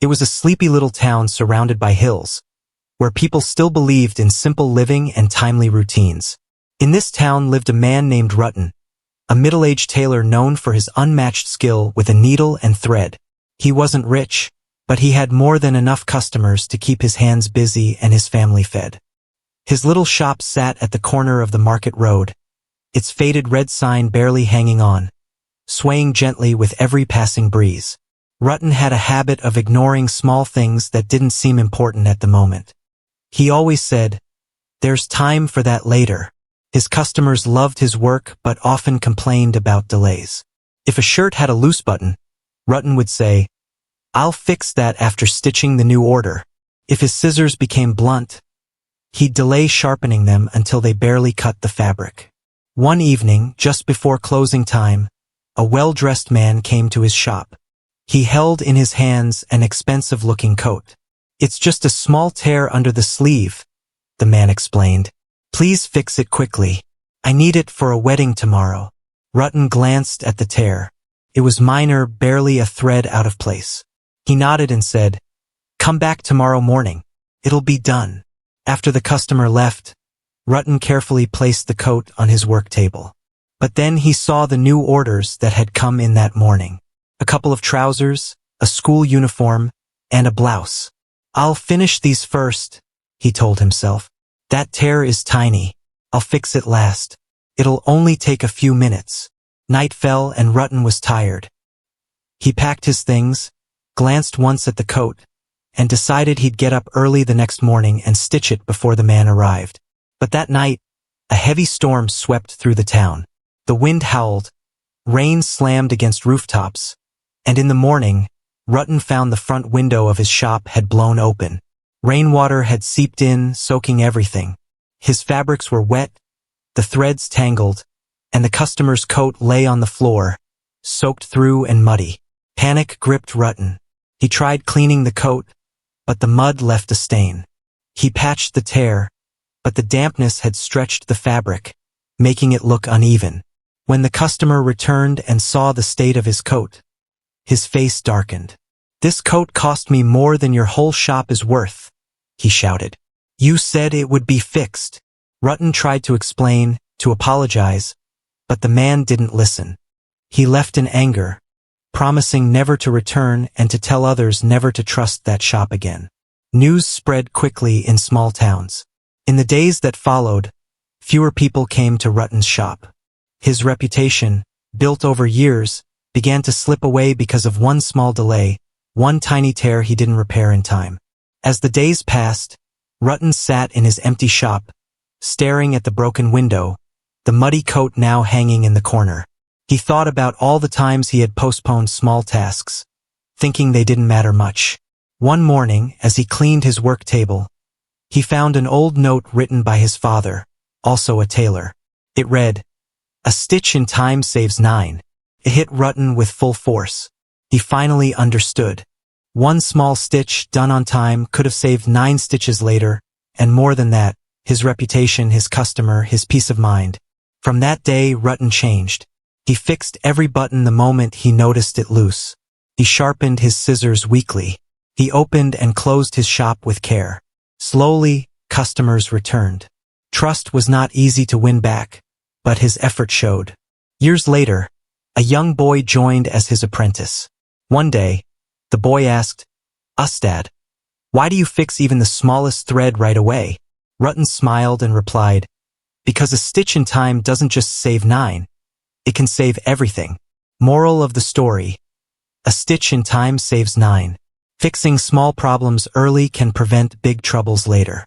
It was a sleepy little town surrounded by hills, where people still believed in simple living and timely routines. In this town lived a man named Rutten, a middle-aged tailor known for his unmatched skill with a needle and thread. He wasn't rich, but he had more than enough customers to keep his hands busy and his family fed. His little shop sat at the corner of the market road, its faded red sign barely hanging on, swaying gently with every passing breeze. Rutten had a habit of ignoring small things that didn't seem important at the moment. He always said, "There's time for that later." His customers loved his work but often complained about delays. If a shirt had a loose button, Rutten would say, "I'll fix that after stitching the new order." If his scissors became blunt, he'd delay sharpening them until they barely cut the fabric. One evening, just before closing time, a well-dressed man came to his shop. He held in his hands an expensive-looking coat. "It's just a small tear under the sleeve," the man explained. "Please fix it quickly. I need it for a wedding tomorrow." Rutten glanced at the tear. It was minor, barely a thread out of place. He nodded and said, "Come back tomorrow morning. It'll be done." After the customer left, Rutten carefully placed the coat on his work table. But then he saw the new orders that had come in that morning. A couple of trousers, a school uniform, and a blouse. "I'll finish these first," he told himself. "That tear is tiny. I'll fix it last. It'll only take a few minutes." Night fell and Rutten was tired. He packed his things, glanced once at the coat, and decided he'd get up early the next morning and stitch it before the man arrived. But that night, a heavy storm swept through the town. The wind howled, rain slammed against rooftops, and in the morning, Rutten found the front window of his shop had blown open. Rainwater had seeped in, soaking everything. His fabrics were wet, the threads tangled, and the customer's coat lay on the floor, soaked through and muddy. Panic gripped Rutten. He tried cleaning the coat, but the mud left a stain. He patched the tear, but the dampness had stretched the fabric, making it look uneven. When the customer returned and saw the state of his coat, his face darkened. "This coat cost me more than your whole shop is worth," he shouted. "You said it would be fixed." Rutten tried to explain, to apologize, but the man didn't listen. He left in anger, promising never to return and to tell others never to trust that shop again. News spread quickly in small towns. In the days that followed, fewer people came to Rutten's shop. His reputation, built over years, began to slip away because of one small delay, one tiny tear he didn't repair in time. As the days passed, Rutten sat in his empty shop, staring at the broken window, the muddy coat now hanging in the corner. He thought about all the times he had postponed small tasks, thinking they didn't matter much. One morning, as he cleaned his work table, he found an old note written by his father, also a tailor. It read, "A stitch in time saves 9. It hit Rutten with full force. He finally understood. One small stitch done on time could have saved 9 stitches later, and more than that, his reputation, his customer, his peace of mind. From that day, Rutten changed. He fixed every button the moment he noticed it loose. He sharpened his scissors weekly. He opened and closed his shop with care. Slowly, customers returned. Trust was not easy to win back, but his effort showed. Years later, a young boy joined as his apprentice. One day, the boy asked, "Ustad, why do you fix even the smallest thread right away?" Rutten smiled and replied, "Because a stitch in time doesn't just save 9, it can save everything." Moral of the story: a stitch in time saves 9. Fixing small problems early can prevent big troubles later.